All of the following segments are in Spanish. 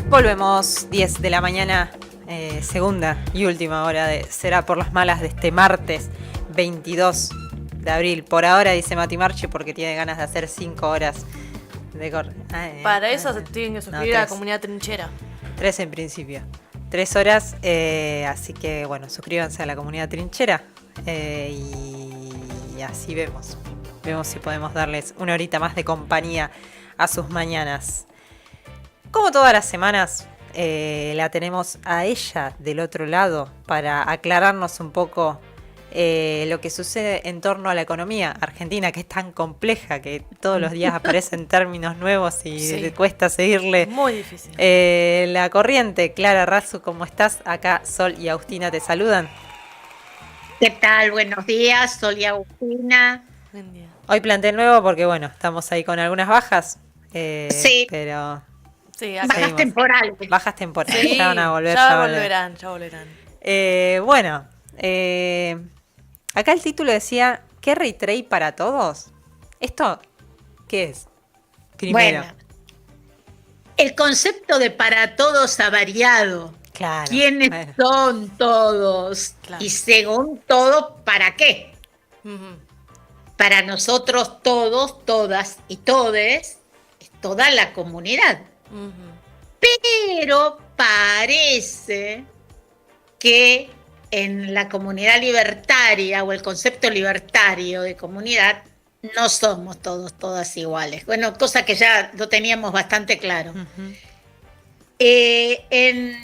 Volvemos, 10 de la mañana, segunda y última hora de Será por las Malas de este martes 22 de abril. Por ahora dice Mati Marchi porque tiene ganas de hacer 5 horas de Para eso se tienen que suscribir a la comunidad Trinchera. 3 en principio. 3 horas, así que bueno, suscríbanse a la comunidad Trinchera y así vemos. Vemos si podemos darles una horita más de compañía a sus mañanas. Como todas las semanas, la tenemos a ella del otro lado para aclararnos un poco lo que sucede en torno a la economía argentina, que es tan compleja que todos los días aparecen términos nuevos y cuesta seguirle. Muy difícil. La corriente. Clara Razu, ¿cómo estás? Acá Sol y Agustina te saludan. ¿Qué tal? Buenos días, Sol y Agustina. Buen día. Hoy plantel nuevo porque bueno, estamos ahí con algunas bajas. Sí. Pero Sí, bajas temporales. Bajas temporales, sí, ya van a volver. Ya volverán. Bueno, acá el título decía, ¿Carry Trade para todos? ¿Esto qué es? Primero. Bueno, el concepto de para todos ha variado. Claro. ¿Quiénes son todos? Claro. Y según todo, ¿para qué? Uh-huh. Para nosotros todos, todas y todes, es toda la comunidad. Uh-huh. Pero parece que en la comunidad libertaria o el concepto libertario de comunidad no somos todos, todas iguales. Bueno, cosa que ya lo teníamos bastante claro. Uh-huh. En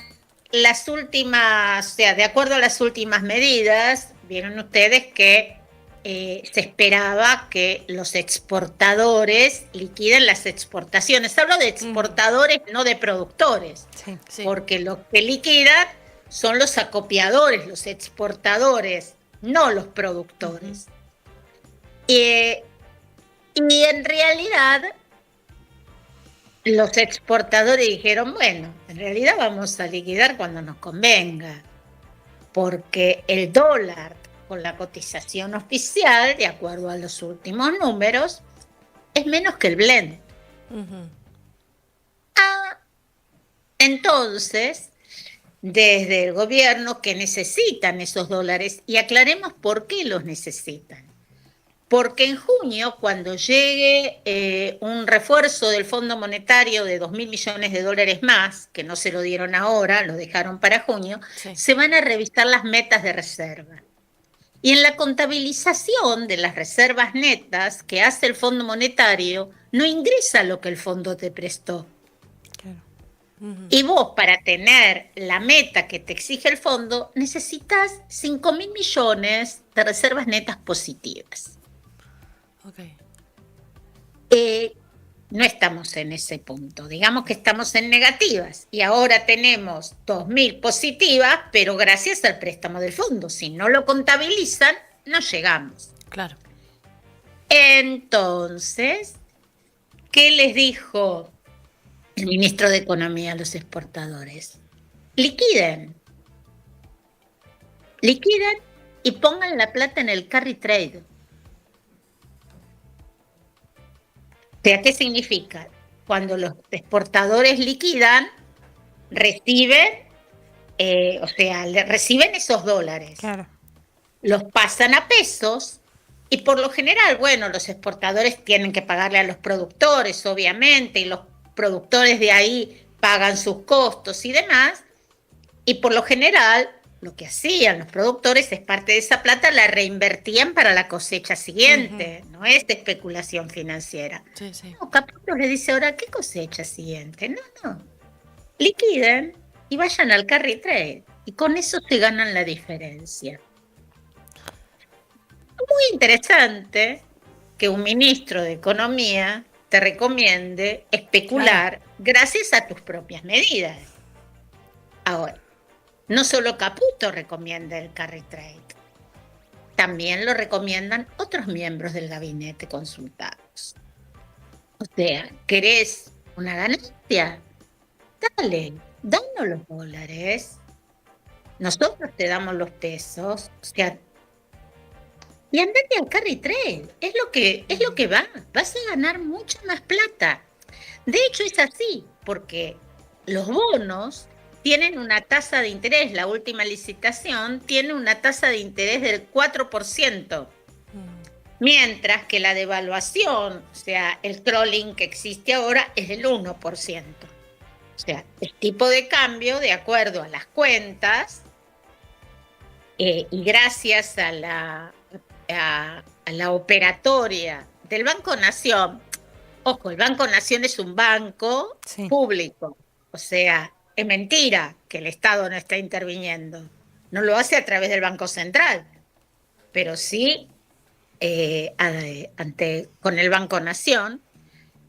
las últimas, o sea, de acuerdo a las últimas medidas, vieron ustedes que se esperaba que los exportadores liquiden las exportaciones. Hablo de exportadores, no de productores, Sí. porque lo que liquidan son los acopiadores, los exportadores, no los productores. Y en realidad los exportadores dijeron, bueno, en realidad vamos a liquidar cuando nos convenga, porque el dólar con la cotización oficial, de acuerdo a los últimos números, es menos que el blend. Uh-huh. Entonces, desde el gobierno que necesitan esos dólares, y aclaremos por qué los necesitan. Porque en junio, cuando llegue un refuerzo del Fondo Monetario de 2.000 millones de dólares más, que no se lo dieron ahora, lo dejaron para junio, se van a revisar las metas de reserva. Y en la contabilización de las reservas netas que hace el Fondo Monetario, no ingresa lo que el fondo te prestó. Claro. Uh-huh. Y vos, para tener la meta que te exige el fondo, necesitas 5.000 millones de reservas netas positivas. Okay. No estamos en ese punto, digamos que estamos en negativas y ahora tenemos 2.000 positivas, pero gracias al préstamo del fondo, si no lo contabilizan, no llegamos. Claro. Entonces, ¿qué les dijo el ministro de Economía a los exportadores? Liquiden y pongan la plata en el carry trade. O sea, ¿qué significa? Cuando los exportadores liquidan, reciben esos dólares. Claro. Los pasan a pesos y por lo general, bueno, los exportadores tienen que pagarle a los productores, obviamente, y los productores de ahí pagan sus costos y demás. Y por lo general, lo que hacían los productores es parte de esa plata la reinvertían para la cosecha siguiente, no es de especulación financiera. Sí. No, Caputo le dice ahora, ¿qué cosecha siguiente? No. Liquiden y vayan al carry trade y con eso se ganan la diferencia. Muy interesante que un ministro de Economía te recomiende especular gracias a tus propias medidas. Ahora, no solo Caputo recomienda el carry trade, también lo recomiendan otros miembros del gabinete consultados. O sea, ¿querés una ganancia? Dale, danos los dólares, nosotros te damos los pesos, o sea, y andate al carry trade, es lo que vas a ganar mucha más plata. De hecho es así, porque los bonos tienen una tasa de interés, la última licitación tiene una tasa de interés del 4%, mientras que la devaluación, o sea, el crawling que existe ahora es del 1%. O sea, el tipo de cambio, de acuerdo a las cuentas, y gracias a la operatoria del Banco Nación, ojo, el Banco Nación es un banco público, o sea, es mentira que el Estado no está interviniendo. No lo hace a través del Banco Central, pero sí con el Banco Nación,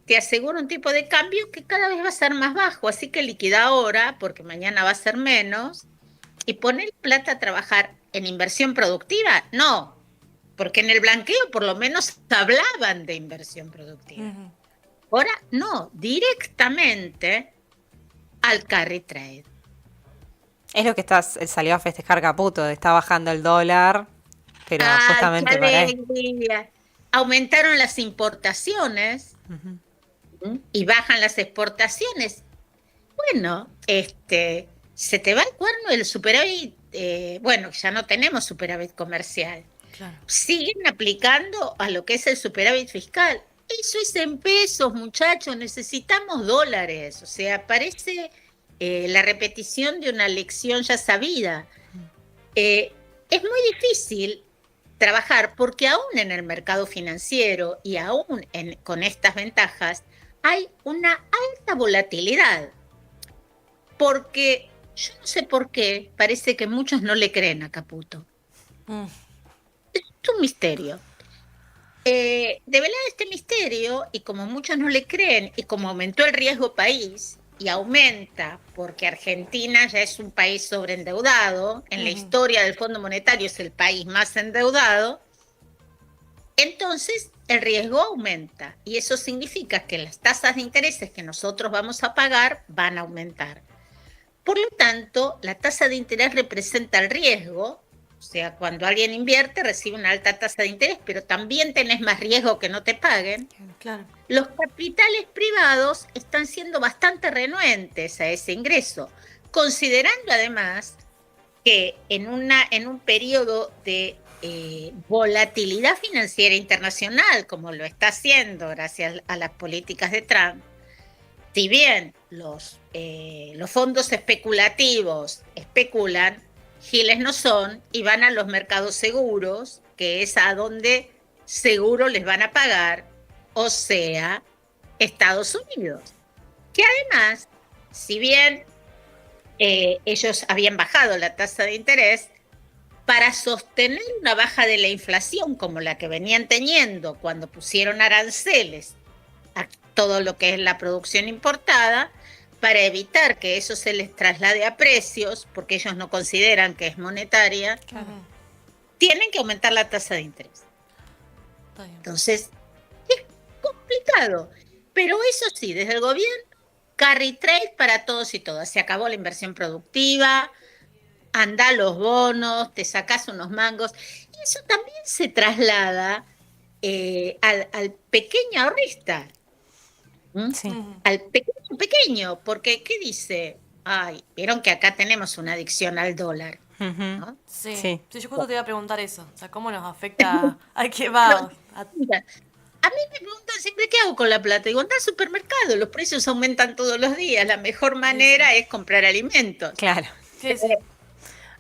te asegura un tipo de cambio que cada vez va a ser más bajo, así que liquida ahora, porque mañana va a ser menos, y poner plata a trabajar en inversión productiva, no, porque en el blanqueo por lo menos hablaban de inversión productiva. Ahora no, directamente al carry trade. Es lo que salió a festejar Caputo, está bajando el dólar, pero justamente para eso. Aumentaron las importaciones y bajan las exportaciones. Bueno, se te va el cuerno del superávit. Bueno, ya no tenemos superávit comercial. Claro. Siguen aplicando a lo que es el superávit fiscal. Eso es en pesos, muchachos, necesitamos dólares. O sea, parece la repetición de una lección ya sabida. Es muy difícil trabajar porque aún en el mercado financiero y aún con estas ventajas hay una alta volatilidad. Porque yo no sé por qué, parece que muchos no le creen a Caputo. Es un misterio. Develado este misterio, y como muchos no le creen, y como aumentó el riesgo país, y aumenta porque Argentina ya es un país sobreendeudado, en la historia del Fondo Monetario es el país más endeudado, entonces el riesgo aumenta, y eso significa que las tasas de intereses que nosotros vamos a pagar van a aumentar. Por lo tanto, la tasa de interés representa el riesgo. O sea, cuando alguien invierte recibe una alta tasa de interés, pero también tenés más riesgo que no te paguen. Claro. Los capitales privados están siendo bastante renuentes a ese ingreso, considerando además que en un periodo de volatilidad financiera internacional, como lo está haciendo gracias a las políticas de Trump, si bien los fondos especulativos especulan, giles no son y van a los mercados seguros, que es a donde seguro les van a pagar, o sea, Estados Unidos. Que además, si bien ellos habían bajado la tasa de interés, para sostener una baja de la inflación como la que venían teniendo cuando pusieron aranceles a todo lo que es la producción importada, para evitar que eso se les traslade a precios, porque ellos no consideran que es monetaria, tienen que aumentar la tasa de interés. Entonces, es complicado. Pero eso sí, desde el gobierno, carry trade para todos y todas. Se acabó la inversión productiva, anda los bonos, te sacás unos mangos. Y eso también se traslada al pequeño ahorrista. Sí. Al pequeño, porque ¿qué dice? Ay, vieron que acá tenemos una adicción al dólar, ¿no? Sí, yo justo te iba a preguntar eso, o sea, ¿cómo nos afecta a qué va? Mira, a mí me preguntan siempre qué hago con la plata. Digo, anda al supermercado, los precios aumentan todos los días, la mejor manera es comprar alimentos. Claro.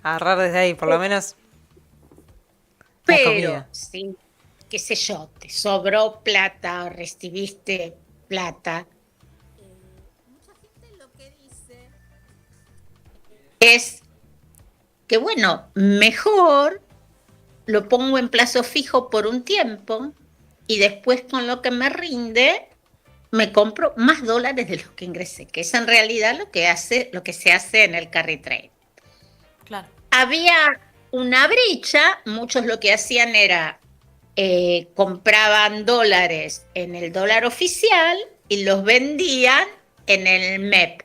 Agarrar desde ahí, por lo menos. Pero, sí, qué sé yo, te sobró plata o recibiste plata. Mucha gente lo que dice es que, bueno, mejor lo pongo en plazo fijo por un tiempo y después con lo que me rinde me compro más dólares de los que ingresé, que es en realidad lo que se hace en el carry trade. Claro. Había una brecha, muchos lo que hacían era compraban dólares en el dólar oficial y los vendían en el MEP.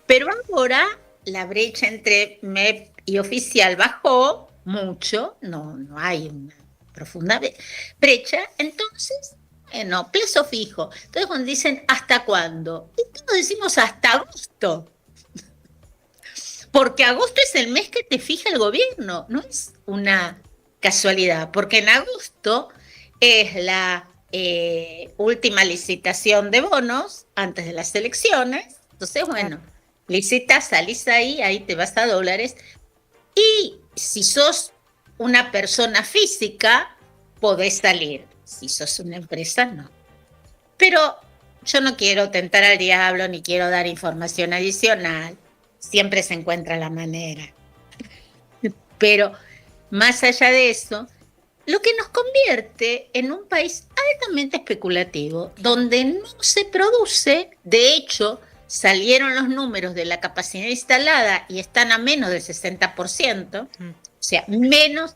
Pero ahora la brecha entre MEP y oficial bajó mucho, no hay una profunda brecha, entonces Bueno, plazo fijo. Entonces cuando dicen ¿hasta cuándo? Y todos decimos hasta agosto. Porque agosto es el mes que te fija el gobierno, no es una casualidad, porque en agosto es la última licitación de bonos antes de las elecciones. Entonces, bueno, licitas, salís ahí te vas a dólares. Y si sos una persona física, podés salir. Si sos una empresa, no. Pero yo no quiero tentar al diablo ni quiero dar información adicional. Siempre se encuentra la manera. Pero más allá de eso, lo que nos convierte en un país altamente especulativo, donde no se produce, de hecho, salieron los números de la capacidad instalada y están a menos del 60%, o sea, menos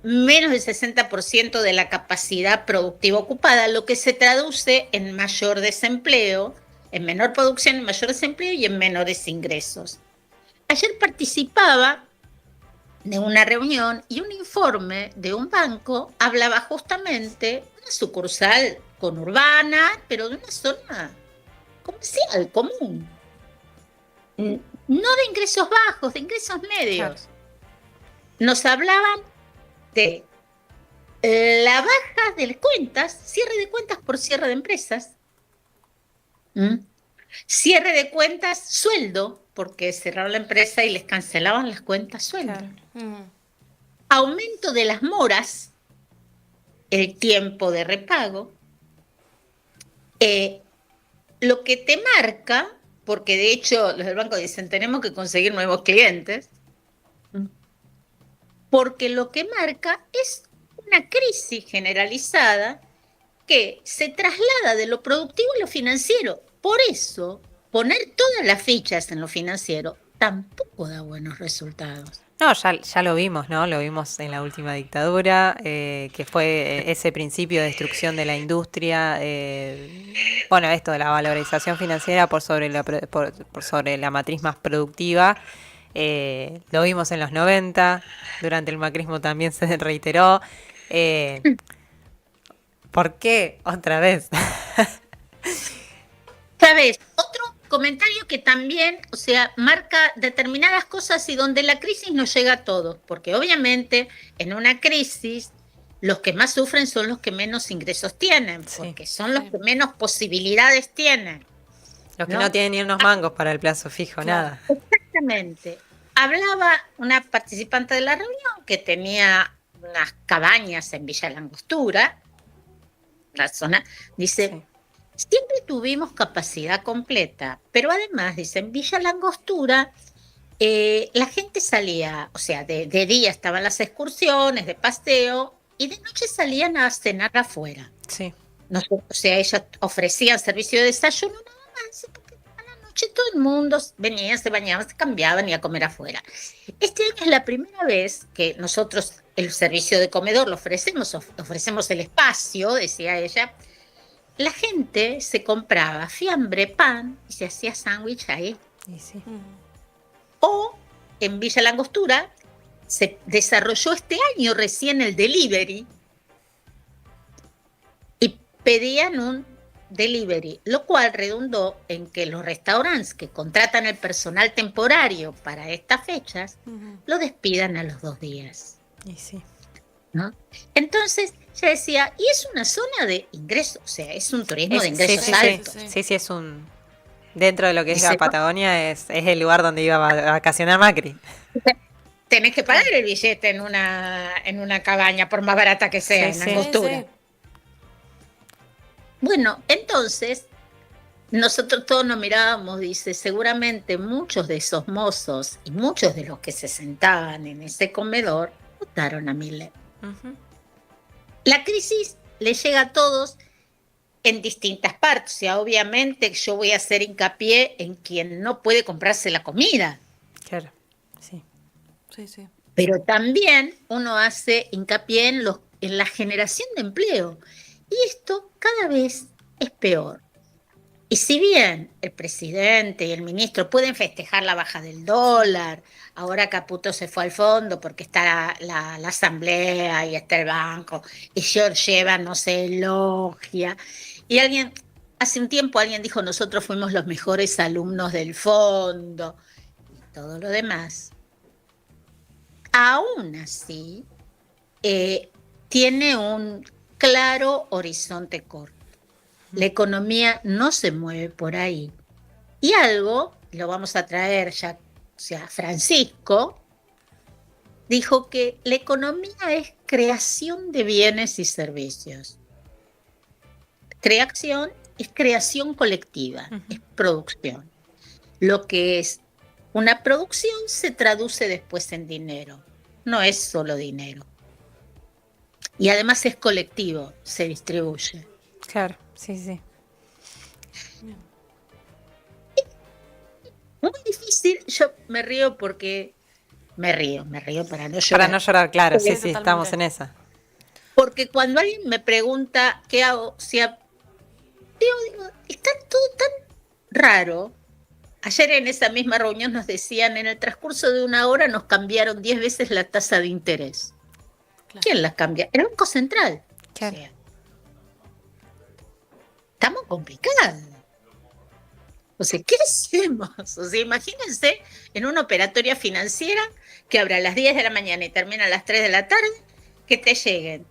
del 60% de la capacidad productiva ocupada, lo que se traduce en mayor desempleo, en menor producción, en mayor desempleo y en menores ingresos. Ayer participaba de una reunión y un informe de un banco hablaba justamente de una sucursal conurbana, pero de una zona comercial, común. No de ingresos bajos, de ingresos medios. Claro. Nos hablaban de la baja de cuentas, cierre de cuentas por cierre de empresas, cierre de cuentas, sueldo, porque cerraron la empresa y les cancelaban las cuentas sueldo. Claro. Aumento de las moras, el tiempo de repago, lo que te marca, porque de hecho los del banco dicen tenemos que conseguir nuevos clientes, porque lo que marca es una crisis generalizada que se traslada de lo productivo a lo financiero. Por eso, poner todas las fichas en lo financiero tampoco da buenos resultados. No, ya lo vimos, ¿no? Lo vimos en la última dictadura, que fue ese principio de destrucción de la industria, bueno, esto de la valorización financiera por sobre la matriz más productiva. Lo vimos en los 90, durante el macrismo también se reiteró. ¿Por qué? Otra vez. ¿Sabes? Otro comentario que también, o sea, marca determinadas cosas y donde la crisis nos llega a todos, porque obviamente en una crisis los que más sufren son los que menos ingresos tienen, porque son los que menos posibilidades tienen. Los que no tienen ni unos mangos para el plazo fijo, nada. Exactamente. Hablaba una participante de la reunión que tenía unas cabañas en Villa Langostura, la zona, dice, siempre tuvimos capacidad completa, pero además, dice, en Villa Langostura la gente salía, o sea, de día estaban las excursiones, de paseo, y de noche salían a cenar afuera. Sí. No, o sea, ellas ofrecían servicio de desayuno nada más, porque a la noche todo el mundo venía, se bañaban, se cambiaban y a comer afuera. Este año es la primera vez que nosotros el servicio de comedor lo ofrecemos el espacio, decía ella. La gente se compraba fiambre, pan y se hacía sándwich ahí. Sí. O en Villa Langostura se desarrolló este año recién el delivery y pedían un delivery, lo cual redundó en que los restaurantes que contratan el personal temporario para estas fechas lo despidan a los 2 días. Y sí. ¿No? Entonces, ya decía, y es una zona de ingresos, o sea, es un turismo de ingresos altos. Sí, es un... Dentro de lo que es la Patagonia, es el lugar donde iba a vacacionar Macri. Tenés que pagar el billete en una cabaña, por más barata que sea, en Angostura. Bueno, entonces, nosotros todos nos mirábamos, dice, seguramente muchos de esos mozos y muchos de los que se sentaban en ese comedor votaron a Milei. La crisis le llega a todos en distintas partes. O sea, obviamente yo voy a hacer hincapié en quien no puede comprarse la comida. Claro, sí. Pero también uno hace hincapié en la generación de empleo. Y esto cada vez es peor. Y si bien el presidente y el ministro pueden festejar la baja del dólar, ahora Caputo se fue al fondo porque está la asamblea y está el banco, y Georgieva no se elogia. Y hace un tiempo alguien dijo, nosotros fuimos los mejores alumnos del fondo, y todo lo demás. Aún así, tiene un claro horizonte corto. La economía no se mueve por ahí. Y algo, lo vamos a traer ya, o sea, Francisco, dijo que la economía es creación de bienes y servicios. Creación es creación colectiva, es producción. Lo que es una producción se traduce después en dinero, no es solo dinero. Y además es colectivo, se distribuye. Claro, sí. Muy difícil, yo me río porque me río para no llorar. Para no llorar, claro, sí, Totalmente. estamos en esa. Porque cuando alguien me pregunta qué hago, digo, está todo tan raro. Ayer en esa misma reunión nos decían, en el transcurso de una hora nos cambiaron 10 veces la tasa de interés. Claro. ¿Quién las cambia? El Banco Central. Claro. O sea, estamos complicados. O sea, ¿qué hacemos? O sea, imagínense en una operatoria financiera que abre a las 10 de la mañana y termina a las 3 de la tarde, que te lleguen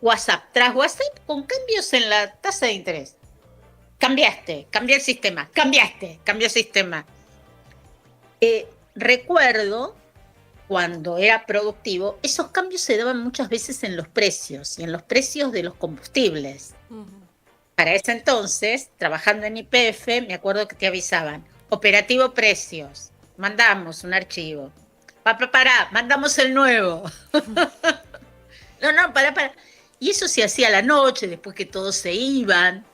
WhatsApp tras WhatsApp con cambios en la tasa de interés. Cambié el sistema, cambió el sistema. Recuerdo cuando era productivo, esos cambios se daban muchas veces en los precios y en los precios de los combustibles. Para ese entonces, trabajando en YPF, me acuerdo que te avisaban, operativo precios, mandamos un archivo. Pará, mandamos el nuevo. No, pará. Y eso se hacía a la noche, después que todos se iban.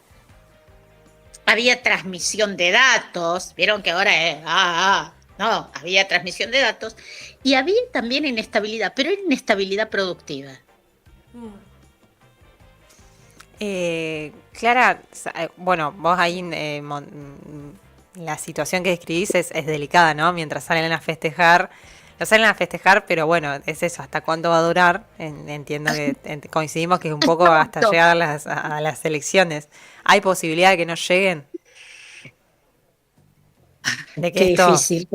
Había transmisión de datos, vieron que ahora es, no, había transmisión de datos. Y había también inestabilidad, pero era inestabilidad productiva. Clara, bueno, vos ahí la situación que describís es delicada, ¿no? Mientras salen a festejar, lo salen a festejar, pero bueno, es eso, ¿hasta cuándo va a durar? Entiendo que coincidimos que es un poco hasta llegar a las elecciones. ¿Hay posibilidad de que no lleguen? De que Qué esto difícil.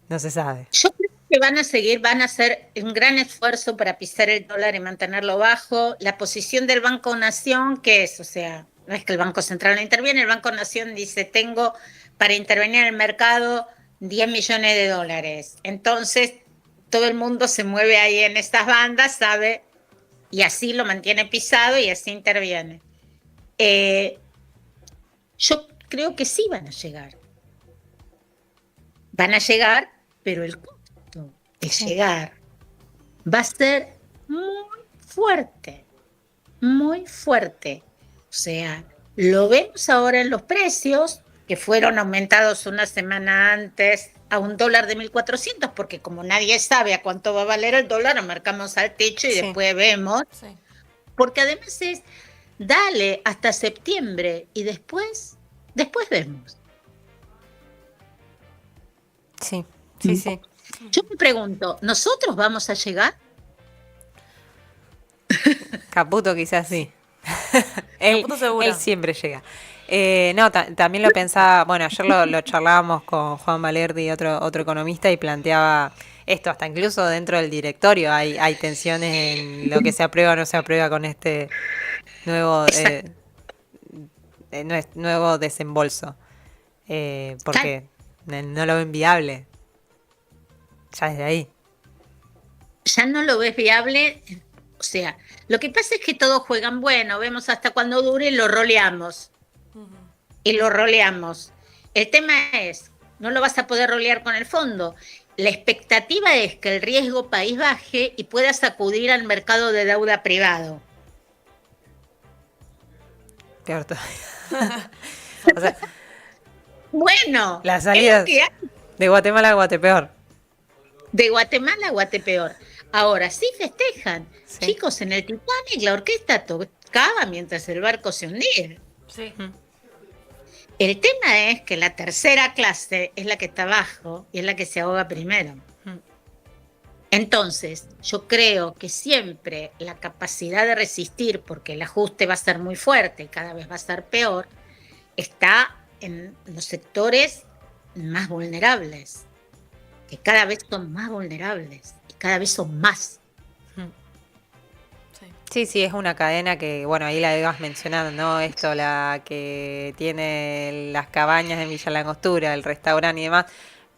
no se sabe. Yo creo que van a hacer un gran esfuerzo para pisar el dólar y mantenerlo bajo. La posición del Banco Nación, que es, o sea, no es que el Banco Central no interviene, el Banco Nación dice, tengo para intervenir en el mercado 10 millones de dólares. Entonces, todo el mundo se mueve ahí en estas bandas, sabe, y así lo mantiene pisado y así interviene. Yo creo que sí van a llegar. Van a llegar, pero el costo de llegar va a ser muy fuerte, muy fuerte. O sea, lo vemos ahora en los precios, que fueron aumentados una semana antes a $1 de 1.400, porque como nadie sabe a cuánto va a valer el dólar, lo marcamos al techo y después vemos. Sí. Porque además es, dale hasta septiembre y después vemos. Sí. Yo me pregunto, ¿nosotros vamos a llegar? Caputo quizás sí. él siempre llega. No, también lo pensaba, bueno, ayer lo charlábamos con Juan Valerdi, otro economista, y planteaba esto, hasta incluso dentro del directorio hay tensiones en lo que se aprueba o no se aprueba con este nuevo desembolso, porque no lo ven viable. Ya desde ahí. Ya no lo ves viable. O sea, lo que pasa es que todos juegan bueno, vemos hasta cuando dure y lo roleamos. Y lo roleamos. El tema es, no lo vas a poder rolear con el fondo. La expectativa es que el riesgo país baje y pueda sacudir al mercado de deuda privado. Peor todavía. O sea, bueno, la salida de Guatemala a Guatepeor. De Guatemala a Guatepeor. Ahora sí festejan. Sí. Chicos, en el Titanic la orquesta tocaba mientras el barco se hundía. Sí. El tema es que la tercera clase es la que está abajo y es la que se ahoga primero. Entonces, yo creo que siempre la capacidad de resistir, porque el ajuste va a ser muy fuerte y cada vez va a ser peor, está en los sectores más vulnerables, que cada vez son más vulnerables y cada vez son más. Sí, es una cadena que, bueno, ahí la ibas mencionando, ¿no? Esto, la que tiene las cabañas en Villa Langostura, el restaurante y demás.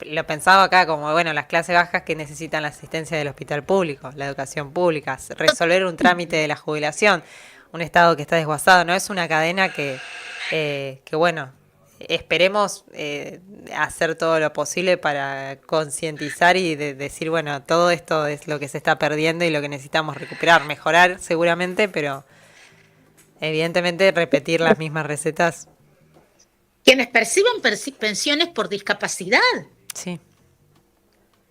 Lo pensaba acá como, bueno, las clases bajas que necesitan la asistencia del hospital público, la educación pública, resolver un trámite de la jubilación, un estado que está desguazado, ¿no? Es una cadena que bueno, esperemos hacer todo lo posible para concientizar y decir, bueno, todo esto es lo que se está perdiendo y lo que necesitamos recuperar, mejorar seguramente, pero evidentemente repetir las mismas recetas. Quienes perciban pensiones por discapacidad. Sí.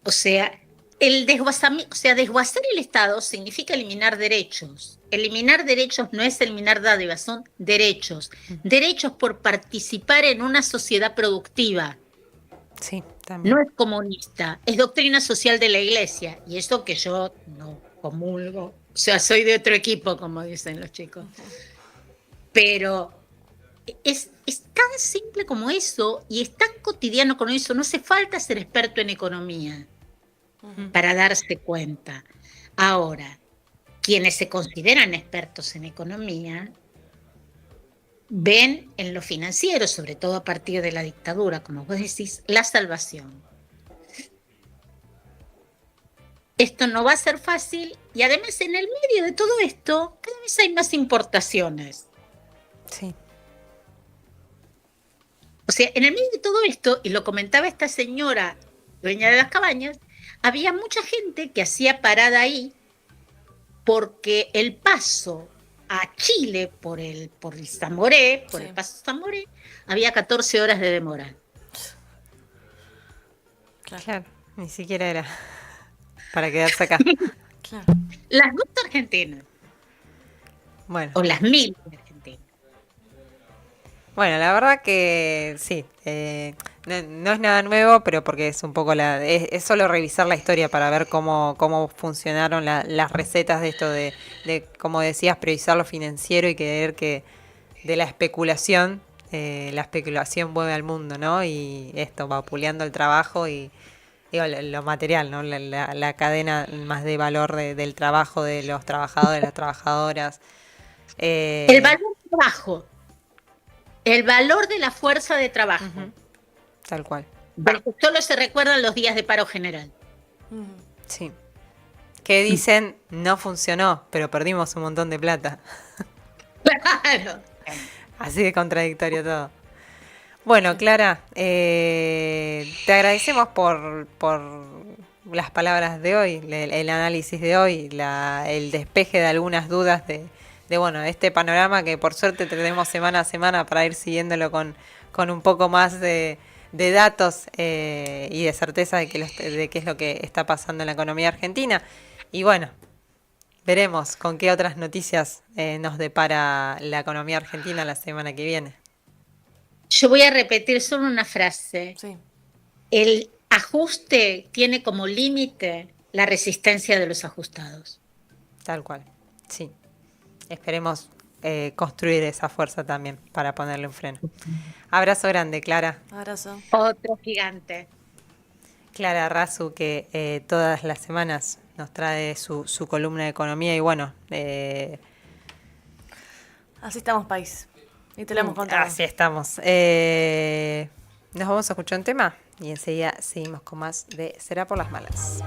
O sea, el desguazamiento, o sea, desguazar el Estado significa eliminar derechos. Eliminar derechos no es eliminar dádivas, son derechos. Derechos por participar en una sociedad productiva. Sí, también. No es comunista, es doctrina social de la Iglesia. Y eso que yo no comulgo. O sea, soy de otro equipo, como dicen los chicos. Pero es tan simple como eso y es tan cotidiano como eso. No hace falta ser experto en economía para darse cuenta. Ahora, quienes se consideran expertos en economía ven en lo financiero, sobre todo a partir de la dictadura, como vos decís, la salvación. Esto no va a ser fácil y además en el medio de todo esto cada vez hay más importaciones. Sí. O sea, en el medio de todo esto, y lo comentaba esta señora dueña de las cabañas, había mucha gente que hacía parada ahí porque el paso a Chile por el Zamoré, por el paso Zamoré, había 14 horas de demora. Claro, ni siquiera era para quedarse acá. Claro. Las dos argentinas, Bueno. o las 1000 de Argentina. Bueno, la verdad que sí, no es nada nuevo, pero porque es un poco es solo revisar la historia para ver cómo funcionaron las recetas de esto de, como decías, priorizar lo financiero y creer que de la especulación mueve al mundo, ¿no? Y esto, vapuleando el trabajo y digo, lo material, ¿no? La cadena más de valor del trabajo de los trabajadores, las trabajadoras. El valor del trabajo. El valor de la fuerza de trabajo. Tal cual. Porque solo se recuerdan los días de paro general. Sí. Que dicen, no funcionó, pero perdimos un montón de plata. Claro. Así de contradictorio todo. Bueno, Clara, te agradecemos por las palabras de hoy, el análisis de hoy, el despeje de algunas dudas de bueno, este panorama que por suerte tenemos semana a semana para ir siguiéndolo con un poco más de datos y de certeza de qué es lo que está pasando en la economía argentina. Y bueno, veremos con qué otras noticias nos depara la economía argentina la semana que viene. Yo voy a repetir solo una frase. Sí. El ajuste tiene como límite la resistencia de los ajustados. Tal cual, sí. Esperemos construir esa fuerza también para ponerle un freno. Abrazo grande, Clara. Abrazo. Otro gigante. Clara Razu, que todas las semanas nos trae su columna de economía y bueno. Así estamos, país. Y te lo hemos contado. Así estamos. Nos vamos a escuchar un tema y enseguida seguimos con más de Será por las malas.